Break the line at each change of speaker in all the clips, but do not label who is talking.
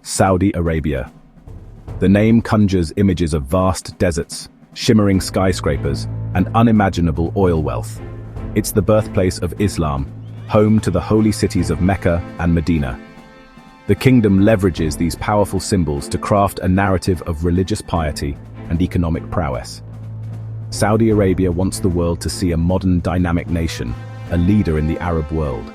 Saudi Arabia. The name conjures images of vast deserts, shimmering skyscrapers, and unimaginable oil wealth. It's the birthplace of Islam, home to the holy cities of Mecca and Medina. The kingdom leverages these powerful symbols to craft a narrative of religious piety and economic prowess. Saudi Arabia wants the world to see a modern, dynamic nation, a leader in the Arab world.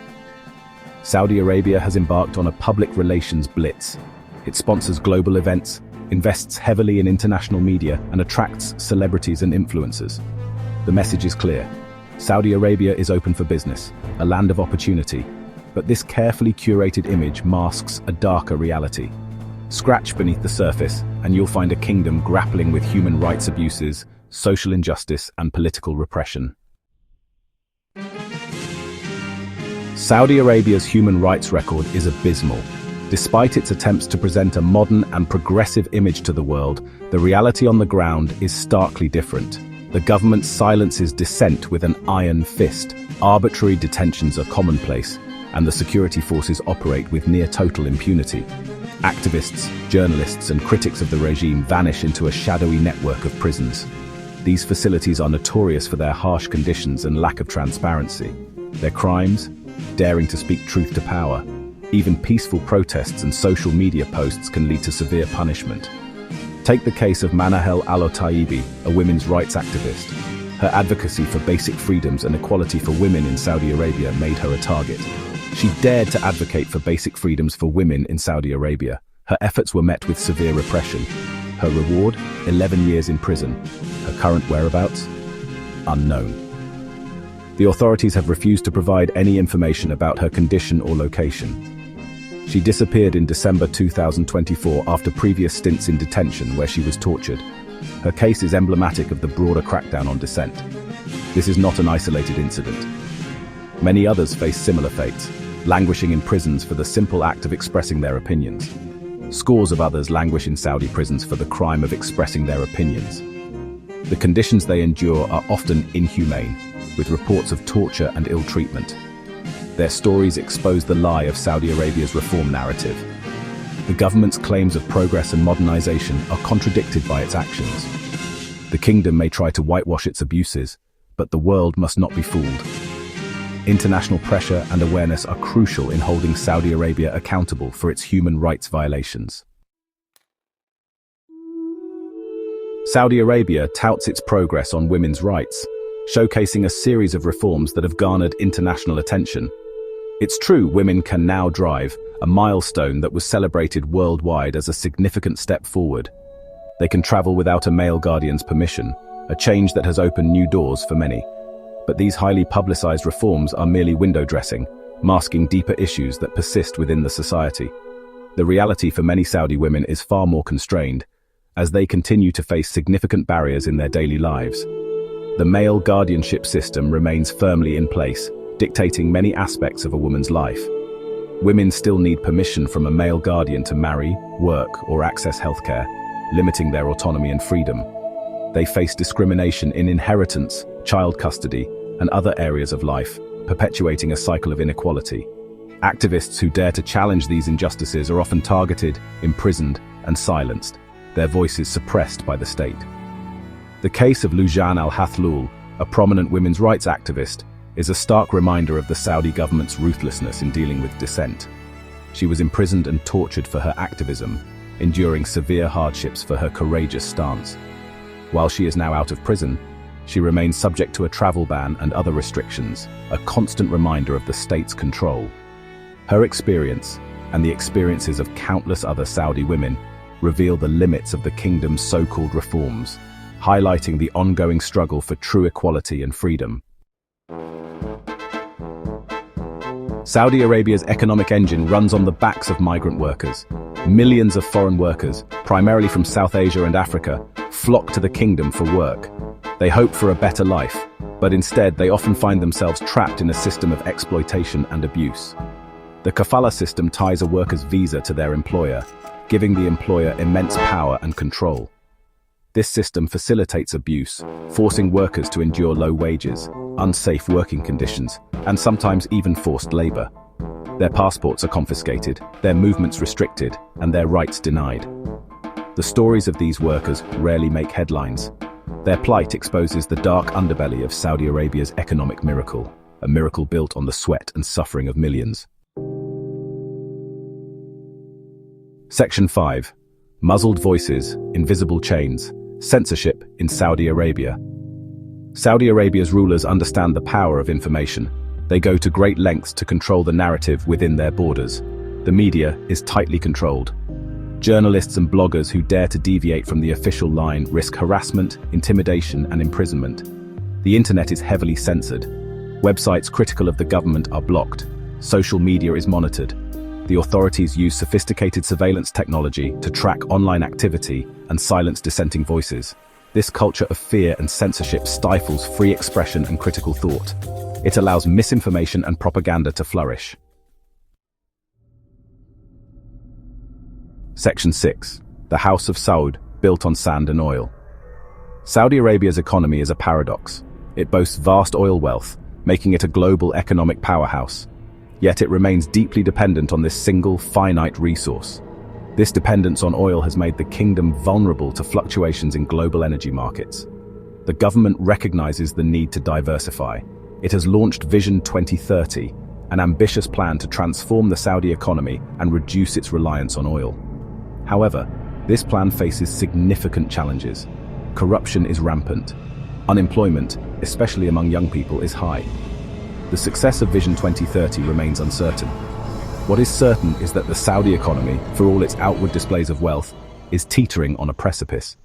Saudi Arabia has embarked on a public relations blitz. It sponsors global events, invests heavily in international media, and attracts celebrities and influencers. The message is clear. Saudi Arabia is open for business, a land of opportunity, but this carefully curated image masks a darker reality. Scratch beneath the surface, and you'll find a kingdom grappling with human rights abuses, social injustice, and political repression. Saudi Arabia's human rights record is abysmal. Despite its attempts to present a modern and progressive image to the world, the reality on the ground is starkly different. The government silences dissent with an iron fist. Arbitrary detentions are commonplace, and the security forces operate with near-total impunity. Activists, journalists, and critics of the regime vanish into a shadowy network of prisons. These facilities are notorious for their harsh conditions and lack of transparency. Their crimes? Daring to speak truth to power. Even peaceful protests and social media posts can lead to severe punishment. Take the case of Manahel Al-Otaibi, a women's rights activist. Her advocacy for basic freedoms and equality for women in Saudi Arabia made her a target. She dared to advocate for basic freedoms for women in Saudi Arabia. Her efforts were met with severe repression. Her reward? 11 years in prison. Her current whereabouts? Unknown. The authorities have refused to provide any information about her condition or location. She disappeared in December 2024 after previous stints in detention where she was tortured. Her case is emblematic of the broader crackdown on dissent. This is not an isolated incident. Many others face similar fates, languishing in prisons for the simple act of expressing their opinions. Scores of others languish in Saudi prisons for the crime of expressing their opinions. The conditions they endure are often inhumane, with reports of torture and ill treatment. Their stories expose the lie of Saudi Arabia's reform narrative. The government's claims of progress and modernization are contradicted by its actions. The kingdom may try to whitewash its abuses, but the world must not be fooled. International pressure and awareness are crucial in holding Saudi Arabia accountable for its human rights violations. Saudi Arabia touts its progress on women's rights, showcasing a series of reforms that have garnered international attention. It's true, women can now drive, a milestone that was celebrated worldwide as a significant step forward. They can travel without a male guardian's permission, a change that has opened new doors for many. But these highly publicized reforms are merely window dressing, masking deeper issues that persist within the society. The reality for many Saudi women is far more constrained, as they continue to face significant barriers in their daily lives. The male guardianship system remains firmly in place, dictating many aspects of a woman's life. Women still need permission from a male guardian to marry, work, or access healthcare, limiting their autonomy and freedom. They face discrimination in inheritance, child custody, and other areas of life, perpetuating a cycle of inequality. Activists who dare to challenge these injustices are often targeted, imprisoned, and silenced, their voices suppressed by the state. The case of Lujan al-Hathlul, a prominent women's rights activist, is a stark reminder of the Saudi government's ruthlessness in dealing with dissent. She was imprisoned and tortured for her activism, enduring severe hardships for her courageous stance. While she is now out of prison, she remains subject to a travel ban and other restrictions, a constant reminder of the state's control. Her experience, and the experiences of countless other Saudi women, reveal the limits of the kingdom's so-called reforms, highlighting the ongoing struggle for true equality and freedom. Saudi Arabia's economic engine runs on the backs of migrant workers. Millions of foreign workers, primarily from South Asia and Africa, flock to the kingdom for work. They hope for a better life, but instead they often find themselves trapped in a system of exploitation and abuse. The Kafala system ties a worker's visa to their employer, giving the employer immense power and control. This system facilitates abuse, forcing workers to endure low wages, unsafe working conditions, and sometimes even forced labor. Their passports are confiscated, their movements restricted, and their rights denied. The stories of these workers rarely make headlines. Their plight exposes the dark underbelly of Saudi Arabia's economic miracle, a miracle built on the sweat and suffering of millions. Section 5. Muzzled Voices, Invisible Chains, Censorship in Saudi Arabia. Saudi Arabia's rulers understand the power of information. They go to great lengths to control the narrative within their borders. The media is tightly controlled. Journalists and bloggers who dare to deviate from the official line risk harassment, intimidation, and imprisonment. The internet is heavily censored. Websites critical of the government are blocked. Social media is monitored. The authorities use sophisticated surveillance technology to track online activity and silence dissenting voices. This culture of fear and censorship stifles free expression and critical thought. It allows misinformation and propaganda to flourish. Section 6. The House of Saud, built on sand and oil. Saudi Arabia's economy is a paradox. It boasts vast oil wealth, making it a global economic powerhouse. Yet it remains deeply dependent on this single, finite resource. This dependence on oil has made the kingdom vulnerable to fluctuations in global energy markets. The government recognizes the need to diversify. It has launched Vision 2030, an ambitious plan to transform the Saudi economy and reduce its reliance on oil. However, this plan faces significant challenges. Corruption is rampant. Unemployment, especially among young people, is high. The success of Vision 2030 remains uncertain. What is certain is that the Saudi economy, for all its outward displays of wealth, is teetering on a precipice.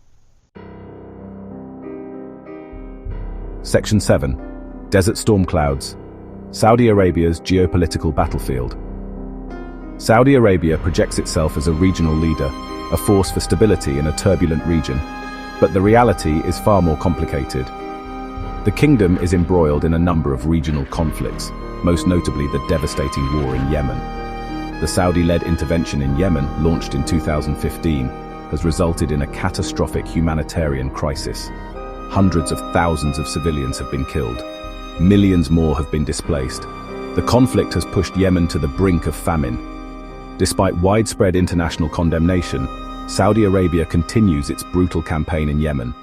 Section 7. Desert Storm Clouds, Saudi Arabia's geopolitical battlefield. Saudi Arabia projects itself as a regional leader, a force for stability in a turbulent region. But the reality is far more complicated. The kingdom is embroiled in a number of regional conflicts, most notably the devastating war in Yemen. The Saudi-led intervention in Yemen, launched in 2015, has resulted in a catastrophic humanitarian crisis. Hundreds of thousands of civilians have been killed. Millions more have been displaced. The conflict has pushed Yemen to the brink of famine. Despite widespread international condemnation, Saudi Arabia continues its brutal campaign in Yemen.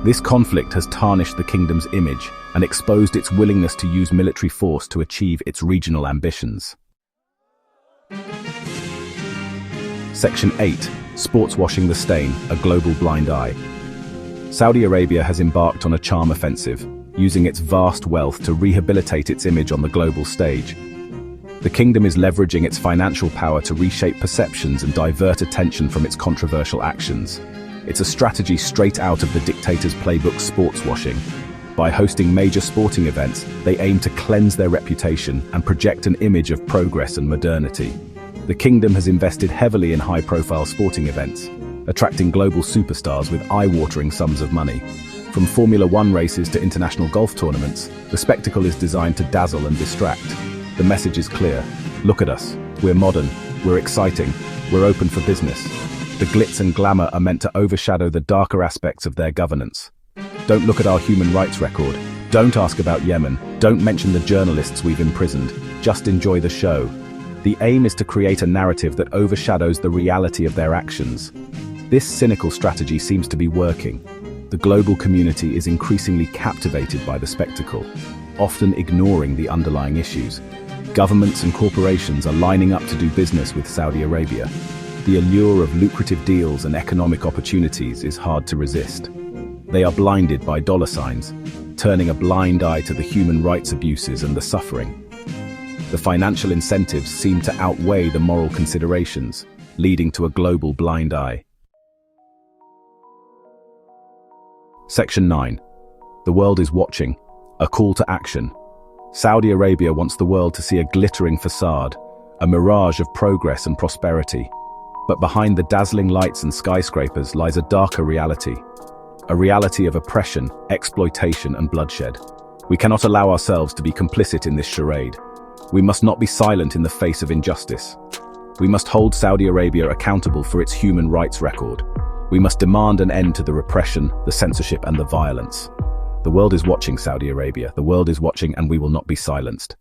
This conflict has tarnished the kingdom's image and exposed its willingness to use military force to achieve its regional ambitions. Section 8. Sports Washing the Stain, a Global Blind Eye. Saudi Arabia has embarked on a charm offensive, using its vast wealth to rehabilitate its image on the global stage. The kingdom is leveraging its financial power to reshape perceptions and divert attention from its controversial actions. It's a strategy straight out of the dictator's playbook, sports washing. By hosting major sporting events, they aim to cleanse their reputation and project an image of progress and modernity. The kingdom has invested heavily in high-profile sporting events, attracting global superstars with eye-watering sums of money. From Formula One races to international golf tournaments, the spectacle is designed to dazzle and distract. The message is clear. Look at us. We're modern. We're exciting. We're open for business. The glitz and glamour are meant to overshadow the darker aspects of their governance. Don't look at our human rights record. Don't ask about Yemen. Don't mention the journalists we've imprisoned. Just enjoy the show. The aim is to create a narrative that overshadows the reality of their actions. This cynical strategy seems to be working. The global community is increasingly captivated by the spectacle, often ignoring the underlying issues. Governments and corporations are lining up to do business with Saudi Arabia. The allure of lucrative deals and economic opportunities is hard to resist. They are blinded by dollar signs, turning a blind eye to the human rights abuses and the suffering. The financial incentives seem to outweigh the moral considerations, leading to a global blind eye. Section 9. The world is watching. A call to action. Saudi Arabia wants the world to see a glittering facade, a mirage of progress and prosperity. But behind the dazzling lights and skyscrapers lies a darker reality. A reality of oppression, exploitation, and bloodshed. We cannot allow ourselves to be complicit in this charade. We must not be silent in the face of injustice. We must hold Saudi Arabia accountable for its human rights record. We must demand an end to the repression, the censorship, and the violence. The world is watching, Saudi Arabia. The world is watching, and we will not be silenced.